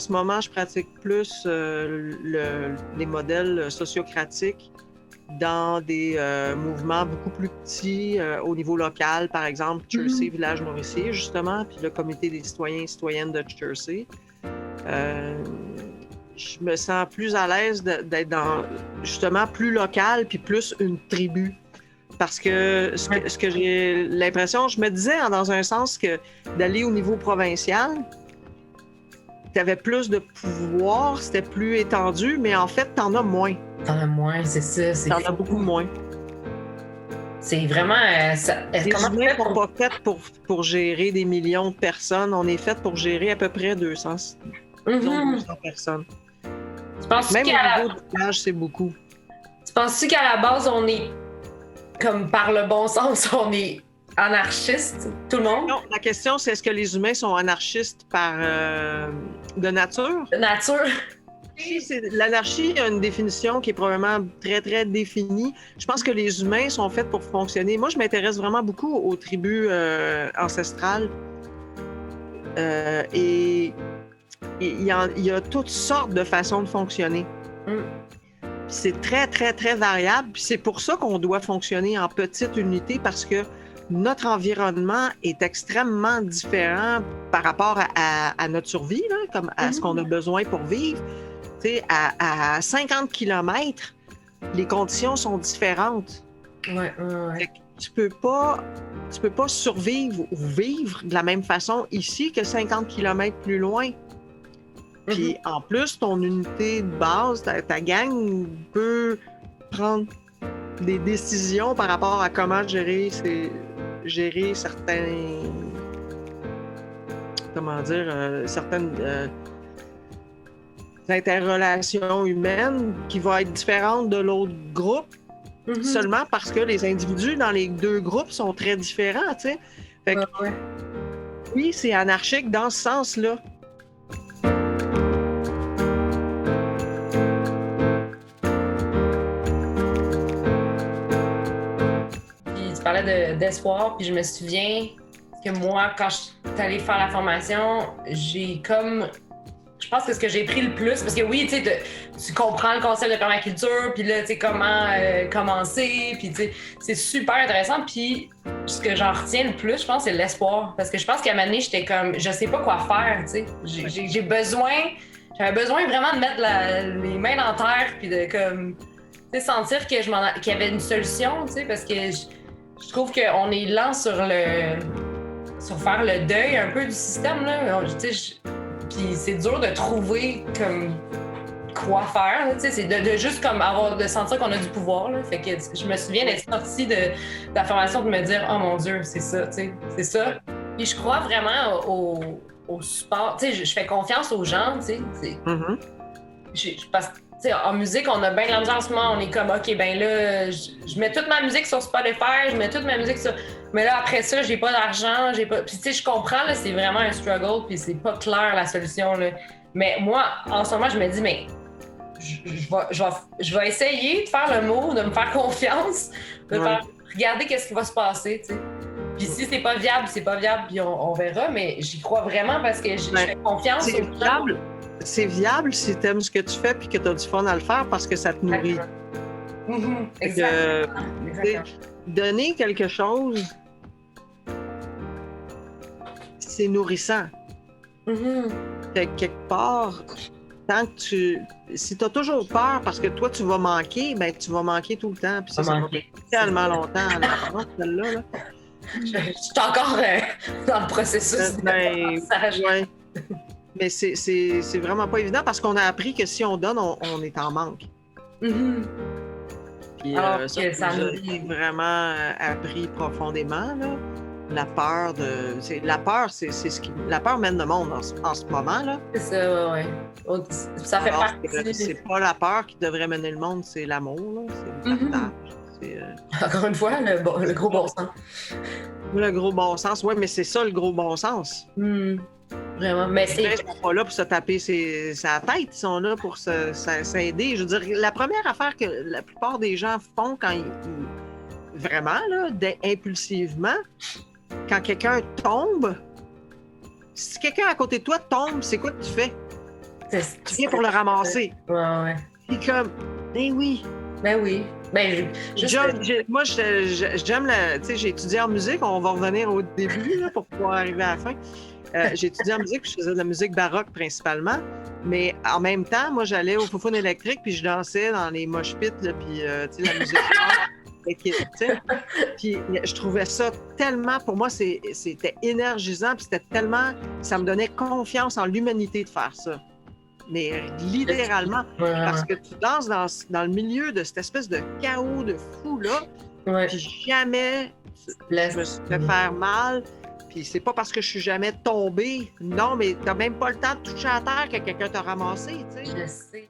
En ce moment, je pratique plus les modèles sociocratiques dans des mouvements beaucoup plus petits au niveau local, par exemple Chersey, village nourricier, justement, puis le comité des citoyens et citoyennes de Chersey. Je me sens plus à l'aise d'être dans, justement, plus local, puis plus une tribu. Parce que ce que j'ai l'impression, je me disais dans un sens que d'aller au niveau provincial, tu avais plus de pouvoir, c'était plus étendu, mais en fait, tu en as moins. T'en as moins, c'est ça. T'en as beaucoup moins. C'est vraiment... Les humains ne sont pas faits pour gérer des millions de personnes. On est fait pour gérer à peu près 200 personnes. Même au niveau du village, c'est beaucoup. Tu penses-tu qu'à la base, on est, comme par le bon sens, on est anarchiste, tout le monde? Non, la question, c'est est-ce que les humains sont anarchistes de nature? De nature? L'anarchie a une définition qui est probablement très, très définie. Je pense que les humains sont faits pour fonctionner. Moi, je m'intéresse vraiment beaucoup aux tribus ancestrales. Et il y a toutes sortes de façons de fonctionner. C'est très, très, très variable. Puis c'est pour ça qu'on doit fonctionner en petite unité parce que notre environnement est extrêmement différent par rapport à notre survie, là, comme à ce qu'on a besoin pour vivre. À 50 km, les conditions sont différentes. Ouais. Tu peux pas survivre ou vivre de la même façon ici que 50 km plus loin. Puis en plus, ton unité de base, ta gang peut prendre des décisions par rapport à comment gérer certaines interrelations humaines qui vont être différentes de l'autre groupe, seulement parce que les individus dans les deux groupes sont très différents, tu sais. Fait que, oui, c'est anarchique dans ce sens-là. Tu parlais d'espoir, puis je me souviens que moi, quand je suis allée faire la formation, je pense que ce que j'ai pris le plus, parce que oui, tu comprends le concept de permaculture, puis là, tu sais, comment commencer, puis tu sais, c'est super intéressant, puis ce que j'en retiens le plus, je pense, c'est l'espoir, parce que je pense qu'à un moment donné, j'étais comme, je sais pas quoi faire, tu sais, j'avais besoin vraiment de mettre les mains dans la terre, puis de comme, tu sais, sentir qu'il y avait une solution, tu sais, parce que je trouve qu'on est lent sur faire le deuil un peu du système, là, tu sais, puis c'est dur de trouver comme quoi faire, tu sais, c'est de juste comme de sentir qu'on a du pouvoir, là. Fait que je me souviens d'être sortie de la formation de me dire oh mon Dieu, c'est ça, tu sais, c'est ça. Puis je crois vraiment au support, tu sais, je fais confiance aux gens, tu sais. Parce que tu sais, en musique, on a bien de la misère en ce moment, on est comme ok, ben là, je mets toute ma musique sur Spotify, je mets toute ma musique sur. Mais là, après ça, j'ai pas d'argent, j'ai pas. Puis, tu sais, je comprends, là, c'est vraiment un struggle, puis c'est pas clair la solution, là. Mais moi, en ce moment, je me dis, mais je vais essayer de faire le mot, de me faire confiance, de faire regarder qu'est-ce qui va se passer, tu sais. Puis si c'est pas viable, puis on verra, mais j'y crois vraiment parce que je fais confiance aux gens. C'est viable si tu aimes ce que tu fais puis que tu as du fun à le faire parce que ça te nourrit. Exactement. Donner quelque chose, c'est nourrissant. Quelque part, si tu as toujours peur parce que toi, tu vas manquer, ben tu vas manquer tout le temps. Puis ça va tellement longtemps à l'avance, celle-là. Là. Je suis encore dans le processus d'apprentissage. Ouais. Mais c'est vraiment pas évident parce qu'on a appris que si on donne, on est en manque. Puis ça nous a vraiment appris profondément, là. La peur, c'est ce qui. La peur mène le monde en ce moment, là. C'est ça, ouais. Ça fait partie. C'est pas la peur qui devrait mener le monde, c'est l'amour, là. C'est le partage. Encore une fois, le gros bon sens. Le gros bon sens, oui, mais c'est ça le gros bon sens. Vraiment. Mais ils sont pas là pour se taper sa tête, ils sont là pour s'aider. Je veux dire, la première affaire que la plupart des gens font quand vraiment, là, impulsivement, quand quelqu'un tombe, si quelqu'un à côté de toi tombe, c'est quoi que tu fais? Tu viens pour le ramasser. Ouais. Puis comme, ben oui. Ben oui. Ben, moi, j'aime la. Tu sais, j'ai étudié en musique. On va revenir au début là, pour pouvoir arriver à la fin. J'ai étudié en musique, puis je faisais de la musique baroque principalement. Mais en même temps, moi, j'allais au Foufoune électrique, puis je dansais dans les mosh pits, là, puis tu sais, la musique. Puis je trouvais ça tellement, pour moi, c'était énergisant, puis c'était tellement, ça me donnait confiance en l'humanité de faire ça. Mais littéralement, parce que tu danses dans le milieu de cette espèce de chaos de fou-là, puis jamais je me suis fait faire mal, puis c'est pas parce que je suis jamais tombée, non, mais t'as même pas le temps de toucher à terre que quelqu'un t'a ramassé, tu sais. Je sais.